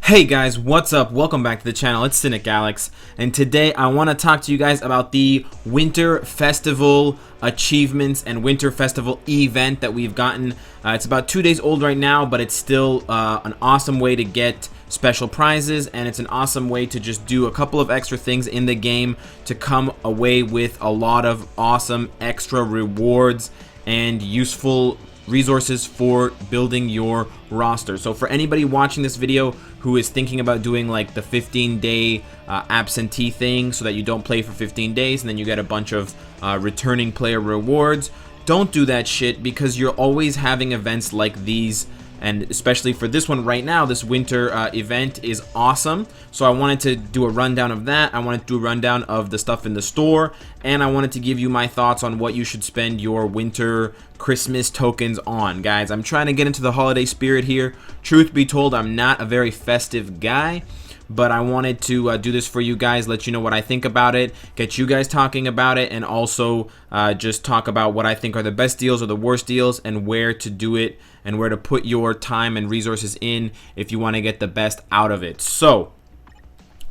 Hey guys, what's up? Welcome back to the channel. It's Cynicalex, and today I want to talk to you guys about the Winter Festival achievements and Winter Festival event that we've gotten. It's about 2 days old right now, but it's still an awesome way to get special prizes, and it's an awesome way to just do a couple of extra things in the game to come away with a lot of awesome extra rewards and useful resources for building your roster. So for anybody watching this video who is thinking about doing like the 15-day absentee thing so that you don't play for 15 days and then you get a bunch of returning player rewards, don't do that shit, because you're always having events like these. And especially for this one right now, this winter event is awesome. So I wanted to do a rundown of that. I wanted to do a rundown of the stuff in the store. And I wanted to give you my thoughts on what you should spend your winter Christmas tokens on. Guys, I'm trying to get into the holiday spirit here. Truth be told, I'm not a very festive guy, but I wanted to do this for you guys, let you know what I think about it, get you guys talking about it, and also just talk about what I think are the best deals or the worst deals and where to do it and where to put your time and resources in if you want to get the best out of it. So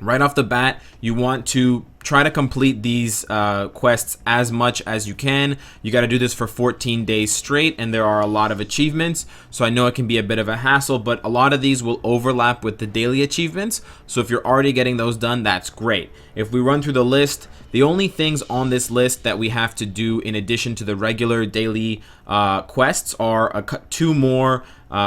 right off the bat, you want to try to complete these quests as much as you can. You got to do this for 14 days straight, and there are a lot of achievements, so I know it can be a bit of a hassle, but a lot of these will overlap with the daily achievements. So if you're already getting those done, that's great. If we run through the list, the only things on this list that we have to do in addition to the regular daily quests are a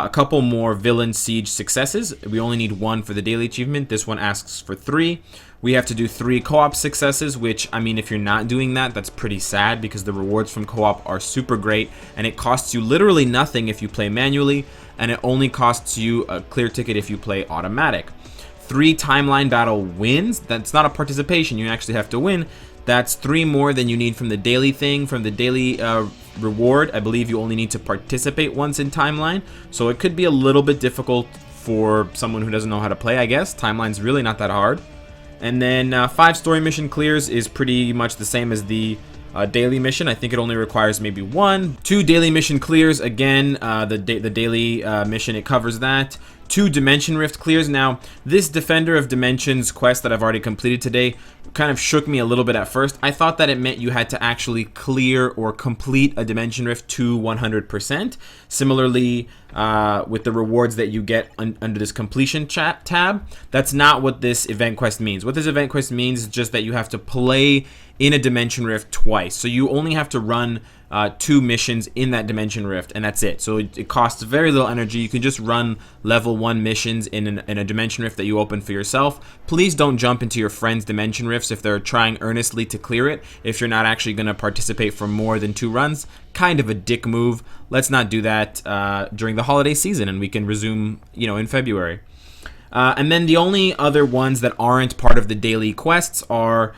couple more villain siege successes. We only need one for the daily achievement. This one asks for 3. We have to do 3 co-op successes, which, I mean, if you're not doing that, that's pretty sad, because the rewards from co-op are super great, and it costs you literally nothing if you play manually, and it only costs you a clear ticket if you play automatic. 3 timeline battle wins. That's not a participation. You actually have to win. That's 3 more than you need from the daily thing. From the daily reward, I believe you only need to participate once in timeline, so it could be a little bit difficult for someone who doesn't know how to play, I guess. Timeline's really not that hard. And then 5 story mission clears is pretty much the same as the daily mission. I think it only requires maybe 1. 2 daily mission clears, again, the daily mission, it covers that. 2 Dimension Rift clears. Now, this Defender of Dimensions quest that I've already completed today kind of shook me a little bit at first. I thought that it meant you had to actually clear or complete a Dimension Rift to 100%. Similarly, with the rewards that you get under this completion tab, that's not what this event quest means. What this event quest means is just that you have to play in a Dimension Rift twice. So you only have to run 2 missions in that Dimension Rift, and that's it. So it costs very little energy. You can just run level 1 missions in a Dimension Rift that you open for yourself. Please don't jump into your friends' Dimension Rifts if they're trying earnestly to clear it, if you're not actually going to participate for more than 2 runs. Kind of a dick move. Let's not do that during the holiday season, and we can resume, in February. And then the only other ones that aren't part of the daily quests are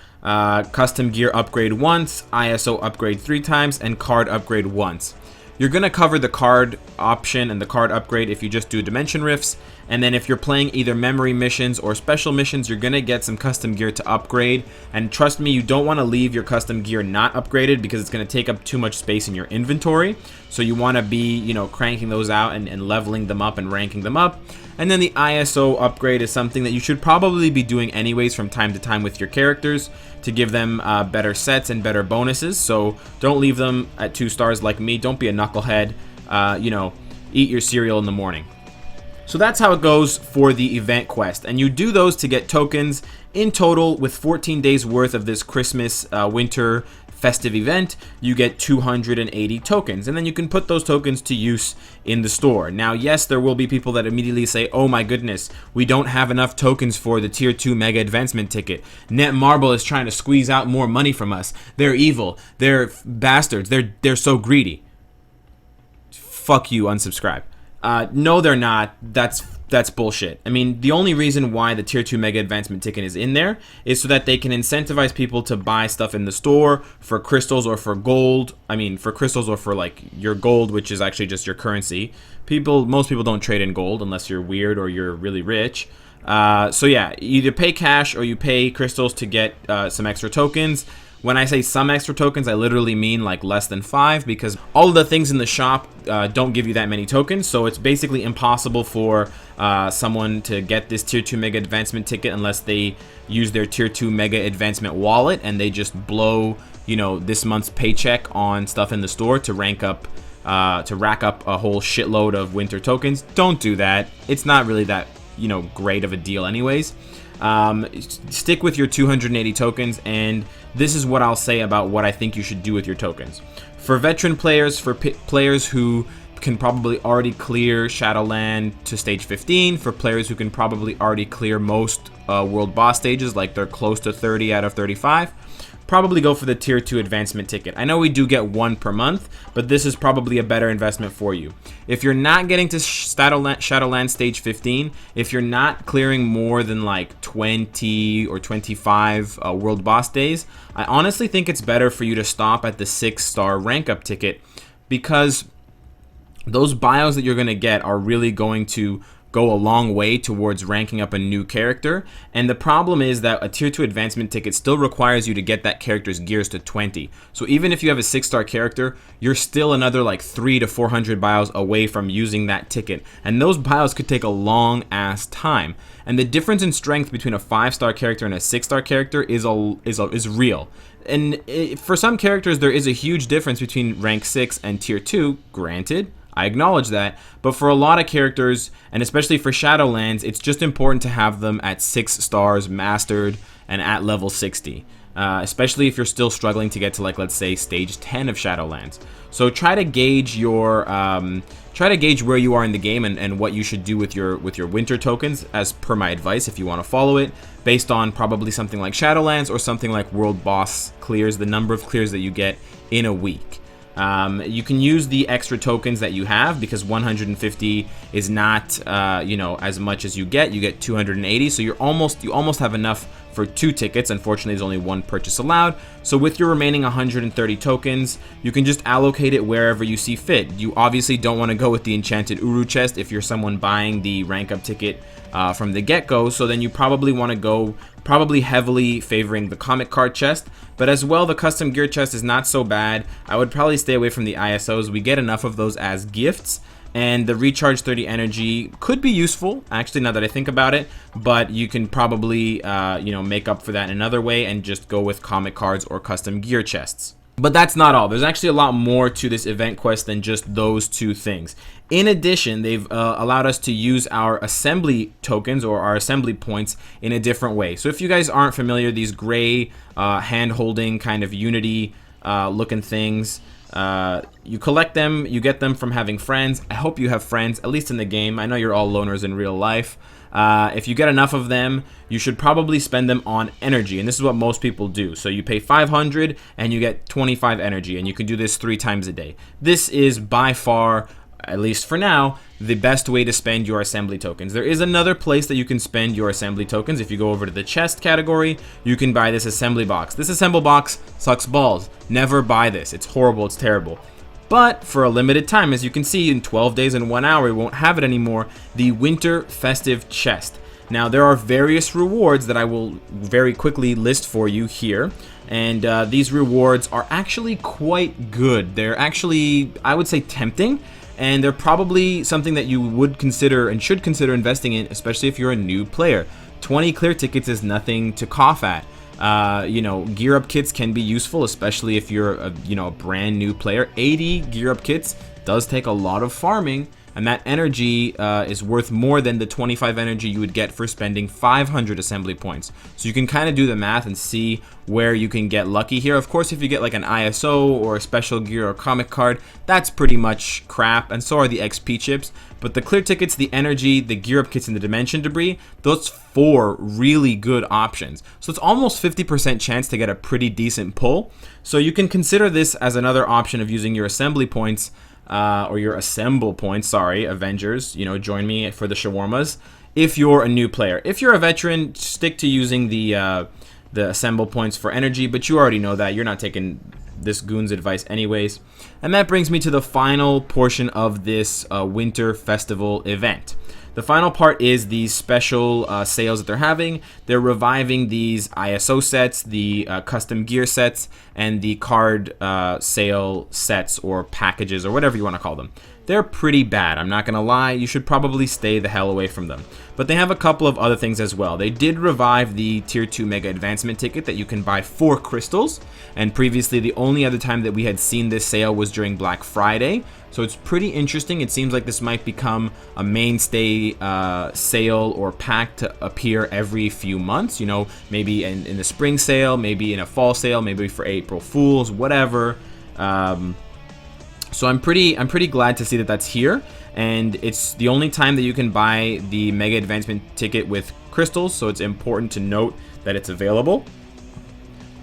custom gear upgrade once, ISO upgrade 3 times, and card upgrade once. You're going to cover the card option and the card upgrade if you just do Dimension Rifts, and then if you're playing either memory missions or special missions, you're going to get some custom gear to upgrade. And trust me, you don't want to leave your custom gear not upgraded, because it's going to take up too much space in your inventory. So you want to be, cranking those out and leveling them up and ranking them up. And then the ISO upgrade is something that you should probably be doing anyways from time to time with your characters to give them better sets and better bonuses. So don't leave them at 2 stars like me. Don't be a knucklehead. Eat your cereal in the morning. So that's how it goes for the event quest. And you do those to get tokens. In total, with 14 days worth of this Christmas winter festive event, you get 280 tokens, and then you can put those tokens to use in the store. Now, yes, there will be people that immediately say, oh my goodness, we don't have enough tokens for the tier 2 mega advancement ticket. Netmarble is trying to squeeze out more money from us. They're evil. They're bastards. They're so greedy. Fuck you, unsubscribe. No, they're not. That's bullshit. I mean, the only reason why the tier 2 mega advancement ticket is in there is so that they can incentivize people to buy stuff in the store for crystals or for gold. I mean, for crystals or for like your gold, which is actually just your currency. Most people don't trade in gold unless you're weird or you're really rich. So yeah, either pay cash or you pay crystals to get some extra tokens. When I say some extra tokens, I literally mean like less than 5, because all of the things in the shop don't give you that many tokens. So it's basically impossible for someone to get this tier 2 mega advancement ticket unless they use their tier 2 mega advancement wallet and they just blow, you know, this month's paycheck on stuff in the store to rack up a whole shitload of winter tokens. Don't do that. It's not really that, you know, great of a deal anyways. Stick with your 280 tokens, and this is what I'll say about what I think you should do with your tokens. For veteran players, for players who can probably already clear Shadowland to stage 15, for players who can probably already clear most world boss stages, like they're close to 30 out of 35, probably go for the tier 2 advancement ticket. I know we do get one per month, but this is probably a better investment for you. If you're not getting to Shadowland stage 15, if you're not clearing more than like 20 or 25 world boss days, I honestly think it's better for you to stop at the 6-star rank up ticket, because those bios that you're going to get are really going to go a long way towards ranking up a new character. And the problem is that a tier 2 advancement ticket still requires you to get that character's gears to 20. So even if you have a 6-star character, you're still another like 300 to 400 bios away from using that ticket, and those bios could take a long ass time. And the difference in strength between a 5-star character and a 6-star character is real. And for some characters there is a huge difference between rank 6 and tier 2, granted, I acknowledge that, but for a lot of characters, and especially for Shadowlands, it's just important to have them at 6 stars mastered and at level 60, especially if you're still struggling to get to, like, let's say stage 10 of Shadowlands. So try to gauge your where you are in the game and what you should do with your winter tokens, as per my advice, if you want to follow it, based on probably something like Shadowlands or something like world boss clears, the number of clears that you get in a week. You can use the extra tokens that you have, because 150 is not you know, as much as you get 280, so you almost have enough for 2 tickets. Unfortunately, there's only 1 purchase allowed. So with your remaining 130 tokens, you can just allocate it wherever you see fit. You obviously don't want to go with the enchanted Uru chest if you're someone buying the rank up ticket from the get-go, so then you probably want to go heavily favoring the comic card chest. But as well, the custom gear chest is not so bad. I would probably stay away from the ISOs. We get enough of those as gifts, and the recharge 30 energy could be useful, actually, now that I think about it, but you can probably you know, make up for that in another way and just go with comic cards or custom gear chests. But that's not all. There's actually a lot more to this event quest than just those 2 things. In addition, they've allowed us to use our assembly tokens or our assembly points in a different way. So if you guys aren't familiar, these gray hand-holding kind of Unity looking things, you collect them, you get them from having friends. I hope you have friends, at least in the game. I know you're all loners in real life. If you get enough of them, you should probably spend them on energy, and this is what most people do. So you pay 500 and you get 25 energy, and you can do this 3 times a day. This is by far, at least for now, the best way to spend your assembly tokens. There is another place that you can spend your assembly tokens. If you go over to the chest category, you can buy this assembly box. This assembly box sucks balls. Never buy this. It's horrible. It's terrible. But for a limited time, as you can see, in 12 days and 1 hour, we won't have it anymore, the Winter Festive Chest. Now, there are various rewards that I will very quickly list for you here, and these rewards are actually quite good. They're actually, I would say, tempting, and they're probably something that you would consider and should consider investing in, especially if you're a new player. 20 clear tickets is nothing to cough at. You know, gear up kits can be useful, especially if you're a brand new player. 80 gear up kits does take a lot of farming, and that energy is worth more than the 25 energy you would get for spending 500 assembly points. So you can kind of do the math and see where you can get lucky here. Of course, if you get like an ISO or a special gear or comic card, that's pretty much crap, and so are the XP chips. But the clear tickets, the energy, the gear up kits, and the dimension debris, those 4 really good options. So it's almost 50% chance to get a pretty decent pull. So you can consider this as another option of using your assembly points, or your assemble points, sorry, Avengers, you know, join me for the shawarmas, if you're a new player. If you're a veteran, stick to using the assemble points for energy, but you already know that. You're not taking this goon's advice anyways. And that brings me to the final portion of this Winter Festival event. The final part is these special sales that they're having. They're reviving these ISO sets, the custom gear sets, and the card sale sets or packages or whatever you want to call them. They're pretty bad, I'm not gonna lie. You should probably stay the hell away from them. But they have a couple of other things as well. They did revive the Tier 2 Mega Advancement ticket that you can buy for crystals. And previously, the only other time that we had seen this sale was during Black Friday. So it's pretty interesting. It seems like this might become a mainstay sale or pack to appear every few months. You know, maybe in the spring sale, maybe in a fall sale, maybe for April Fools, whatever. So I'm pretty glad to see that that's here, and it's the only time that you can buy the Mega Advancement ticket with crystals, so it's important to note that it's available.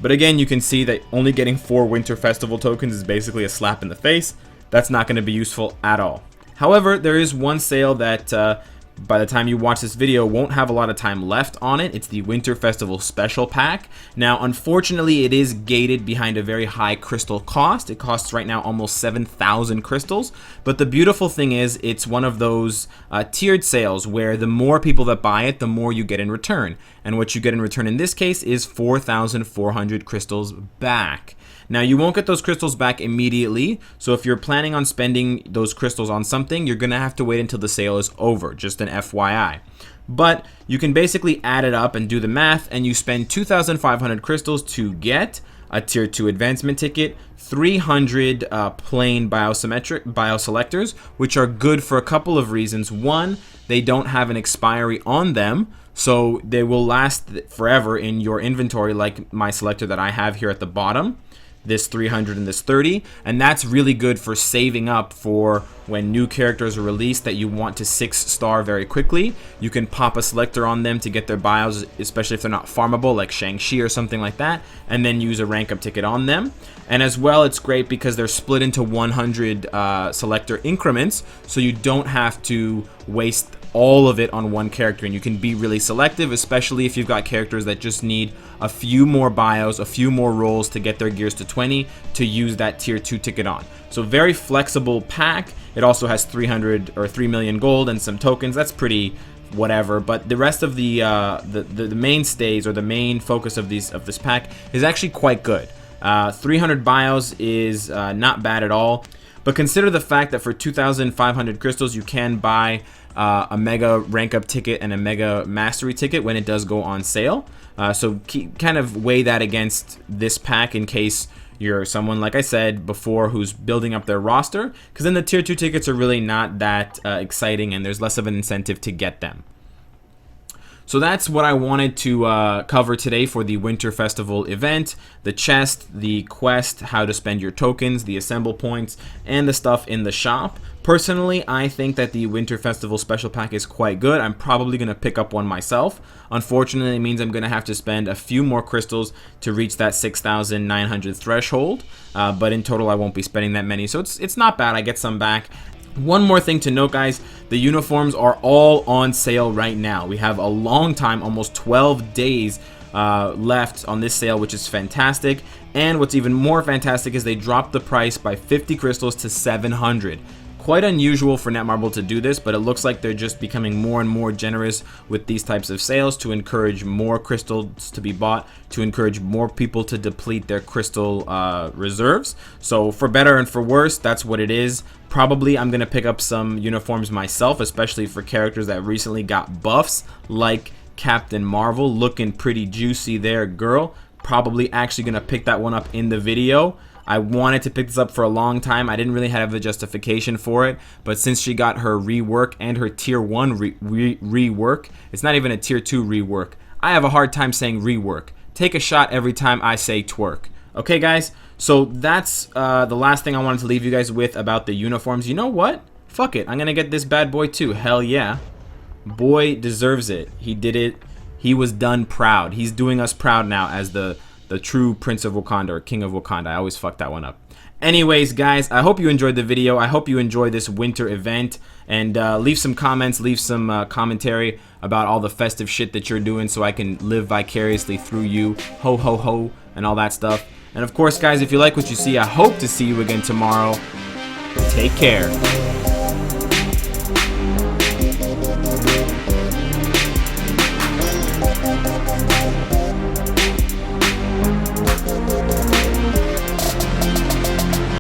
But again, you can see that only getting 4 Winter Festival tokens is basically a slap in the face. That's not going to be useful at all. However, there is one sale that by the time you watch this video won't have a lot of time left on it. It's the Winter Festival Special Pack. Now, unfortunately, it is gated behind a very high crystal cost. It costs right now almost 7,000 crystals. But the beautiful thing is, it's one of those tiered sales where the more people that buy it, the more you get in return. And what you get in return in this case is 4,400 crystals back. Now, you won't get those crystals back immediately, so if you're planning on spending those crystals on something, you're going to have to wait until the sale is over, just an FYI. But you can basically add it up and do the math, and you spend 2,500 crystals to get a Tier 2 Advancement ticket, 300 plain bioselectors, which are good for a couple of reasons. One, they don't have an expiry on them, so they will last forever in your inventory, like my selector that I have here at the bottom. This 300 and this 30, and that's really good for saving up for when new characters are released that you want to 6-star very quickly. You can pop a selector on them to get their bios, especially if they're not farmable like Shang-Chi or something like that, and then use a rank up ticket on them. And as well, it's great because they're split into 100 selector increments, so you don't have to waste all of it on one character, and you can be really selective, especially if you've got characters that just need a few more bios, a few more rolls to get their gears to 20 to use that Tier 2 ticket on. So very flexible pack. It also has 300 or 3 million gold and some tokens. That's pretty whatever, but the rest of the mainstays or the main focus of this pack is actually quite good. 300 bios is not bad at all, but consider the fact that for 2,500 crystals you can buy a mega rank up ticket and a mega mastery ticket when it does go on sale. So kind of weigh that against this pack in case you're someone, like I said before, who's building up their roster, because then the Tier 2 tickets are really not that exciting and there's less of an incentive to get them. So that's what I wanted to cover today for the Winter Festival event. The chest, the quest, how to spend your tokens, the assemble points, and the stuff in the shop. Personally, I think that the Winter Festival Special Pack is quite good. I'm probably going to pick up one myself. Unfortunately, it means I'm going to have to spend a few more crystals to reach that 6,900 threshold. But in total, I won't be spending that many. So it's not bad. I get some back. One more thing to note, guys, the uniforms are all on sale right now. We have a long time, almost 12 days left on this sale, which is fantastic. And what's even more fantastic is they dropped the price by 50 crystals to 700. Quite unusual for Netmarble to do this, but it looks like they're just becoming more and more generous with these types of sales to encourage more crystals to be bought, to encourage more people to deplete their crystal reserves. So for better and for worse, that's what it is. Probably I'm going to pick up some uniforms myself, especially for characters that recently got buffs, like Captain Marvel, looking pretty juicy there, girl. Probably actually going to pick that one up in the video. I wanted to pick this up for a long time. I didn't really have a justification for it, but since she got her rework and her Tier 1 rework, it's not even a Tier 2 rework. I have a hard time saying rework. Take a shot every time I say twerk. Okay, guys? So that's the last thing I wanted to leave you guys with about the uniforms. You know what? Fuck it. I'm going to get this bad boy too. Hell yeah. Boy deserves it. He did it. He was done proud. He's doing us proud now as the true Prince of Wakanda or King of Wakanda. I always fuck that one up. Anyways, guys, I hope you enjoyed the video. I hope you enjoyed this winter event. And leave some comments, leave some commentary about all the festive shit that you're doing so I can live vicariously through you. Ho, ho, ho, and all that stuff. And of course, guys, if you like what you see, I hope to see you again tomorrow. Take care.